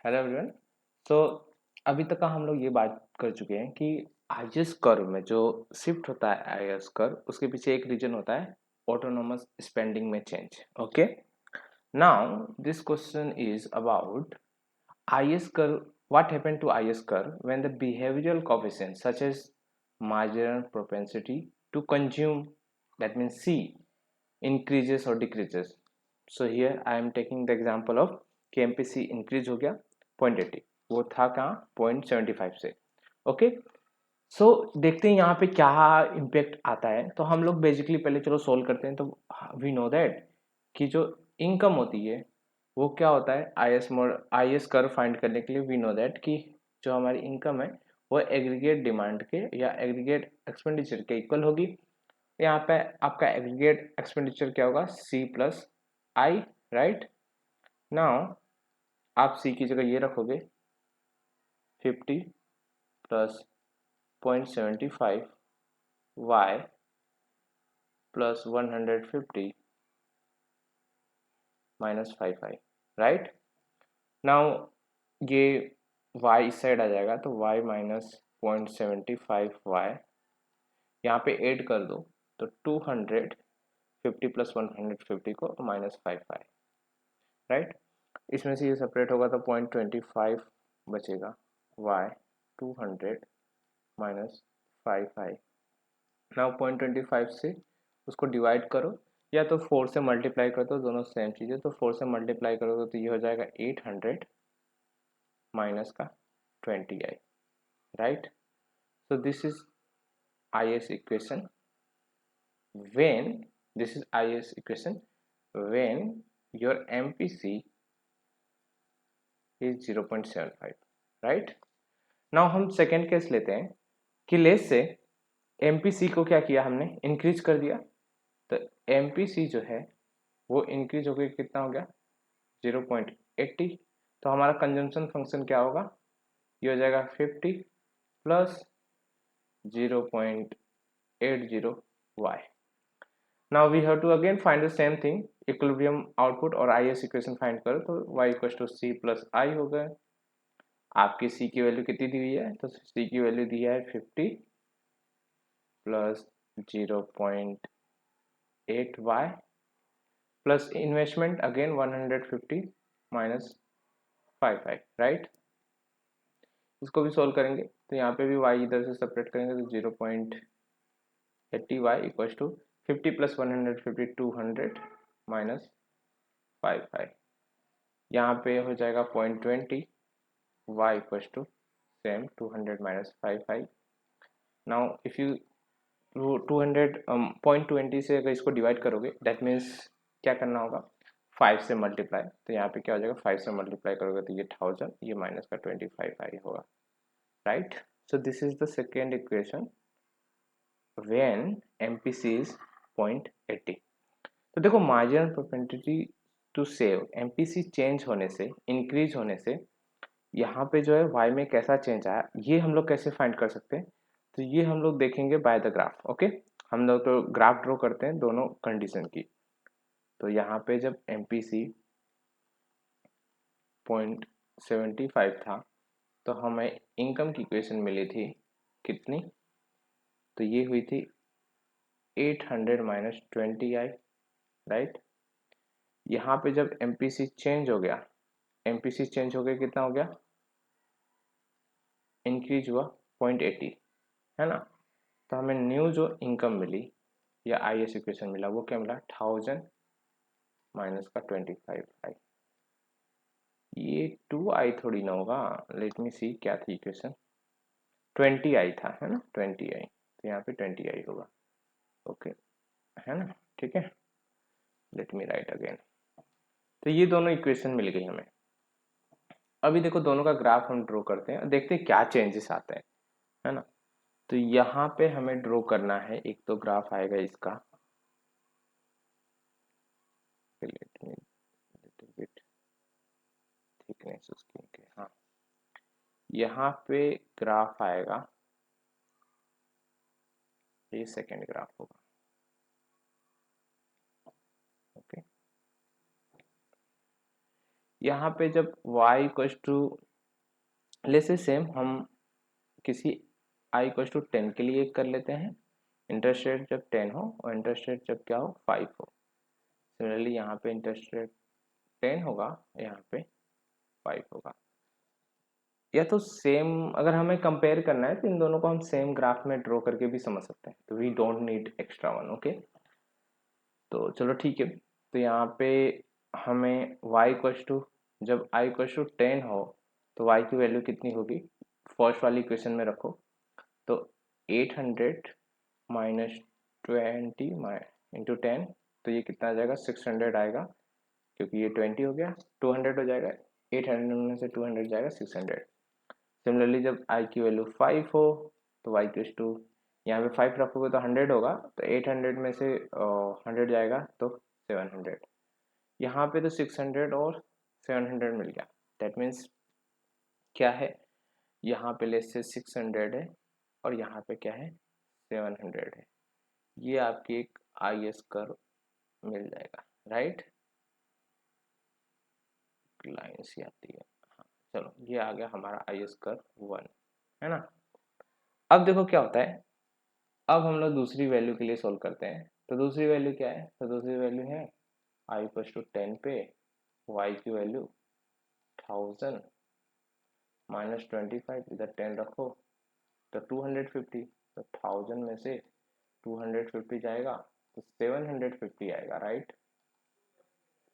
Hello everyone. सो अभी तक का हम लोग ये बात कर चुके हैं कि आईएस कर्व में जो शिफ्ट होता है आईएस कर्व उसके पीछे एक रीजन होता है ऑटोनोमस स्पेंडिंग में change. Okay, now this question is about IS curve. What happened to IS curve when the behavioral coefficient such as marginal propensity to consume, that means C, increases or decreases? So here I am taking the example of कि MPC increase हो गया 0.80, वो था कहाँ 0.75 से. Okay, सो देखते हैं यहाँ पे क्या इम्पेक्ट आता है. तो हम लोग बेसिकली पहले चलो सोल्व करते हैं. तो वी नो दैट कि जो इनकम होती है वो क्या होता है आईएस कर्व फाइंड करने के लिए. वी नो दैट कि जो हमारी इनकम है वो एग्रीगेट डिमांड के या एग्रीगेट एक्सपेंडिचर के इक्वल होगी. यहाँ पे आपका एग्रीगेट एक्सपेंडिचर क्या होगा सी प्लस आई, राइट. नाउ आप सी की जगह ये रखोगे 50 plus 0.75 y plus 150 minus 5i, right. Now ये y इस साइड आ जाएगा तो y माइनस 0.75y यहाँ पे ऐड कर दो तो 250 प्लस 150 को माइनस 5i, राइट. इसमें से ये सेपरेट होगा तो 0.25 बचेगा y 200 माइनस 5i. नाउ 0.25 से उसको डिवाइड करो या तो 4 से मल्टीप्लाई कर दो, दोनों सेम चीज़ है. तो 4 से मल्टीप्लाई करोगे तो ये हो जाएगा 800 माइनस का 20i, right. So this is IS equation when this is IS equation when your MPC is 0.75, right. Now हम सेकेंड केस लेते हैं कि लेस से MPC को क्या किया हमने इंक्रीज कर दिया. तो MPC जो है वो इंक्रीज होकर कितना हो गया 0.80. तो हमारा कंजम्पशन फंक्शन क्या होगा, ये हो जाएगा 50 plus 0.80y. Now we have to again find the same thing, equilibrium output और IS इक्वेशन फाइंड करो. तो y equal to C plus I हो गए. आपकी C की वैल्यू कितनी दी हुई है, तो C की वैल्यू दी है 50 plus 0.8y plus investment again 150 minus 5i, right. इसको भी सोल्व करेंगे तो यहाँ पे भी y इधर से सेपरेट करेंगे तो 0.80y equal to 50 plus 150 200 minus 5i. यहाँ पे हो जाएगा 0.20 y equal to same 200 minus 5i. Now if you 0.20 से अगर इसको डिवाइड करोगे दैट मीन्स क्या करना होगा 5 से मल्टीप्लाई. तो यहाँ पे क्या हो जाएगा 5 से मल्टीप्लाई करोगे तो ये 1000, ये माइनस का 25i होगा, right. So this is the second equation when MPC is 0.80. तो देखो marginal propensity to save MPC change होने से इंक्रीज होने से यहाँ पे जो है y में कैसा चेंज आया ये हम लोग कैसे फाइंड कर सकते हैं. तो ये हम लोग देखेंगे बाय द ग्राफ. ओके, हम लोग तो ग्राफ ड्रॉ करते हैं दोनों कंडीशन की. तो यहाँ पे जब MPC 0.75 था तो हमें इनकम की इक्वेशन मिली थी कितनी, तो ये हुई थी 800 माइनस 20i, राइट. यहाँ पे जब MPC चेंज हो गया, MPC चेंज हो गया कितना हो गया इंक्रीज हुआ 0.80, है ना. तो हमें न्यू जो इनकम मिली या IS इक्वेशन मिला वो क्या मिला 1000 माइनस का 25i. ये 2i थोड़ी ना होगा, लेट मी सी क्या थी इक्वेशन 20i था, है ना 20i. तो यहाँ पे 20i होगा, ओके, है ना, ठीक है. Late me right again. तो ये दोनों इक्वेशन मिल गई हमें. अभी देखो दोनों का ग्राफ हम ड्रॉ करते हैं, देखते हैं क्या चेंजेस आते हैं, है ना. तो यहाँ पे हमें ड्रॉ करना है, एक तो ग्राफ आएगा इसका, let me little bit thickness उसकी, हाँ. यहाँ पे ग्राफ आएगा, ये सेकेंड ग्राफ होगा, ओके. यहाँ पे जब y equals to let's say same हम किसी i इक्वल्स टू 10 के लिए कर लेते हैं, इंटरेस्ट रेट जब 10 हो और इंटरेस्ट रेट जब क्या हो 5 हो। सिमिलरली यहाँ पे इंटरेस्ट रेट 10 होगा, यहाँ पे 5 होगा। या तो सेम, अगर हमें कंपेयर करना है तो इन दोनों को हम सेम ग्राफ में ड्रॉ करके भी समझ सकते हैं, तो we don't need extra one. Okay, तो चलो ठीक है। तो यहाँ पे हमें y इक्वल्स टू, जब i इक्वल्स टू 10 हो तो y की वैल्यू कितनी होगी, फर्स्ट वाली इक्वेशन में रखो। तो 800 माइनस 20 इंटू 10, तो ये कितना आ जाएगा, 600 आएगा, क्योंकि ये 20 हो गया, 200 हो जाएगा, 800 में से 200 जाएगा 600। सिमिलरली जब i की वैल्यू 5 हो तो y इक्वल्स टू, यहाँ पे 5 रखोगे तो 100 होगा, तो 800 में से 100 जाएगा तो 700। यहाँ पे तो 600 और 700 मिल गया, दैट मीन्स क्या है, यहाँ पे लेस से 600 है और यहाँ पे क्या है 700 है। ये आपकी एक IS कर्व मिल जाएगा, राइट, लाइन सी आती है। हाँ चलो, ये आ गया हमारा IS कर्व 1, है ना। अब देखो क्या होता है, अब हम लोग दूसरी वैल्यू के लिए सोल्व करते हैं। तो दूसरी वैल्यू क्या है, तो दूसरी वैल्यू है i इक्वल टू 10 पे y की वैल्यू 1000 माइनस 25, इधर 10 रखो तो 250, तो 1000 में से 250 जाएगा तो 750 आएगा, right.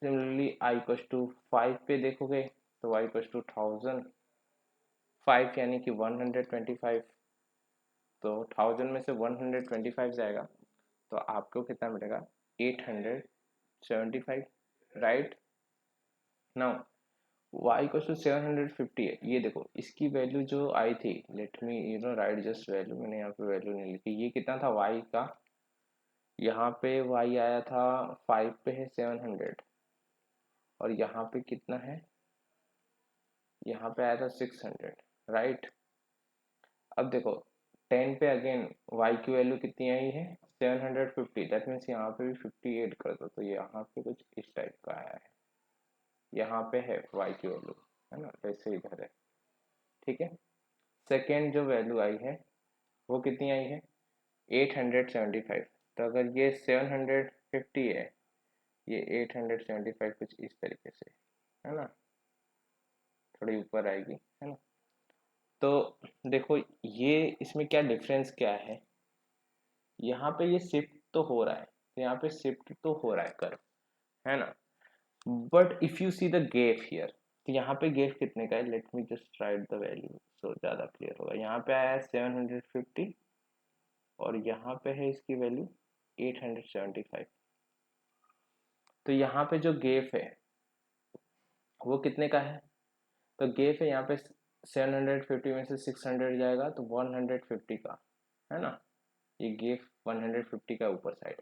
Similarly i equal to 5 पे देखोगे तो y इक्वल टू 1000, 5 यानी कि 125, तो 1000 में से 125 जाएगा तो आपको कितना मिलेगा, 875, right. Now y equal to 750 है, ये देखो इसकी वैल्यू जो आई थी, let me write just value, मैंने यहाँ पे वैल्यू नहीं लिखी, ये कितना था y का, यहाँ पे y आया था 5 पे है 700 और यहाँ पे कितना है, यहाँ पे आया था 600, राइट। अब देखो 10 पे अगेन y की वैल्यू कितनी आई है 750, दैट मीन्स यहाँ पे भी 50 ऐड कर दो, तो यहाँ पे कुछ इस टाइप का आया है, यहाँ पे है y की वैल्यू, है ना, वैसे इधर है, ठीक है। सेकेंड जो वैल्यू आई है वो कितनी आई है 875, तो अगर ये 750 है, ये 875 कुछ इस तरीके से, है ना, थोड़ी ऊपर आएगी, है ना। तो देखो ये इसमें क्या डिफरेंस क्या है, यहाँ पे ये शिफ्ट तो हो रहा है, तो यहाँ पे शिफ्ट तो हो रहा है कर्व, है ना, but if you see the gap here, तो यहाँ पे गैप कितने का है, let me just right the value so ज़्यादा क्लियर होगा। यहाँ पे आया है 750 और यहाँ पे है इसकी वैल्यू 875, तो यहाँ पे जो गैप है वो कितने का है, तो गैप है यहाँ पे 750 में से 600 जाएगा तो 150 का, है ना, ये गैप 150 का ऊपर साइड।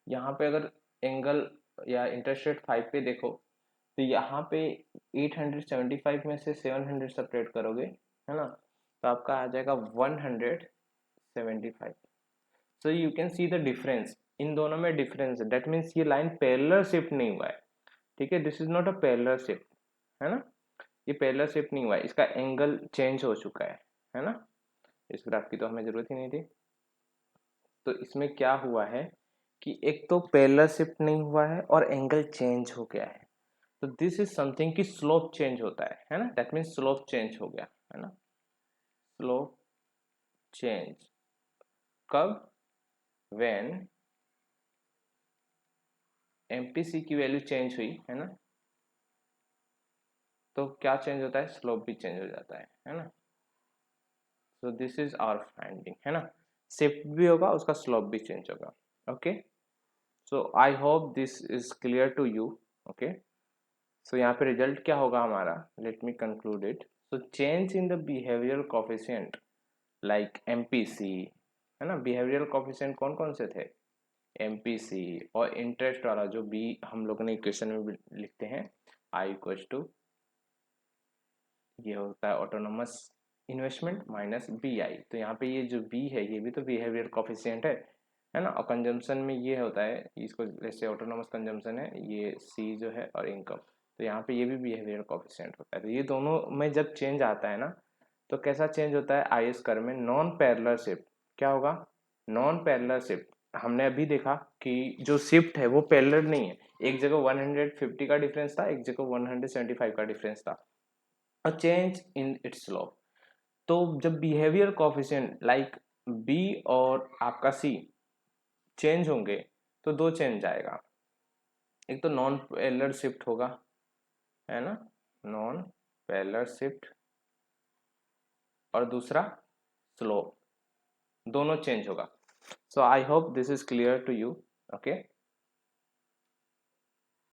यहाँ पे अगर एंगल या इंटरेस्ट रेट 5 पे देखो तो यहाँ पे 875 में से 700 सेपरेट करोगे, है ना, तो आपका आ जाएगा 175। So you can see the difference, इन दोनों में डिफरेंस है, दैट मीन्स ये लाइन पैरेलल शिफ्ट नहीं हुआ है, ठीक है, this is not a parallel shift, है ना, ये पैरेलल शिफ्ट नहीं हुआ है, इसका एंगल चेंज हो चुका है ना। इस ग्राफ की तो हमें जरूरत ही नहीं थी। तो इसमें क्या हुआ है कि एक तो पैरेलल शिफ्ट नहीं हुआ है और एंगल चेंज हो गया है, तो दिस इज समथिंग कि स्लोप चेंज होता है ना, दैट मीन्स स्लोप चेंज हो गया, है ना, स्लोप चेंज कब, व्हेन एमपीसी की वैल्यू चेंज हुई, है ना, तो क्या चेंज होता है, स्लोप भी चेंज हो जाता है ना। So this is our finding, है ना, शिफ्ट भी होगा उसका स्लोप भी चेंज होगा। Okay, so I hope this is clear to you. Okay, so यहाँ पे रिजल्ट क्या होगा हमारा, let me conclude it. So change in the behavioural coefficient like MPC, है ना, बिहेवियरल कोफिशिएंट कौन कौन से थे, एमपीसी और इंटरेस्ट वाला जो बी हम लोग ने इक्वेशन में लिखते हैं, आई इक्वल टू, ये होता है autonomous investment minus B I, तो यहाँ पे ये जो बी है ये भी तो बिहेवियर कोफिशिएंट है ना, और कंजम्पशन में ये होता है, इसको जैसे ऑटोनोमस कंजम्पशन है, ये सी जो है और इनकम, तो यहाँ पे ये भी बिहेवियर कोफिशिएंट होता है। तो ये दोनों में जब चेंज आता है ना, तो कैसा चेंज होता है आई एस कर्व में, नॉन पैरेलल शिफ्ट। क्या होगा? Non parallel shift. हमने अभी देखा कि जो शिफ्ट है वो पैरेलल नहीं है, एक जगह 150 का डिफरेंस था, एक जगह 175 का डिफरेंस था। A change in its slope. तो जब बिहेवियर कोफिशिएंट लाइक बी और आपका सी चेंज होंगे तो दो चेंज आएगा। एक तो नॉन पैरेलल शिफ्ट होगा, है ना, नॉन पैरेलल शिफ्ट, और दूसरा स्लोप, दोनों चेंज होगा। So I hope this is clear to you. Okay.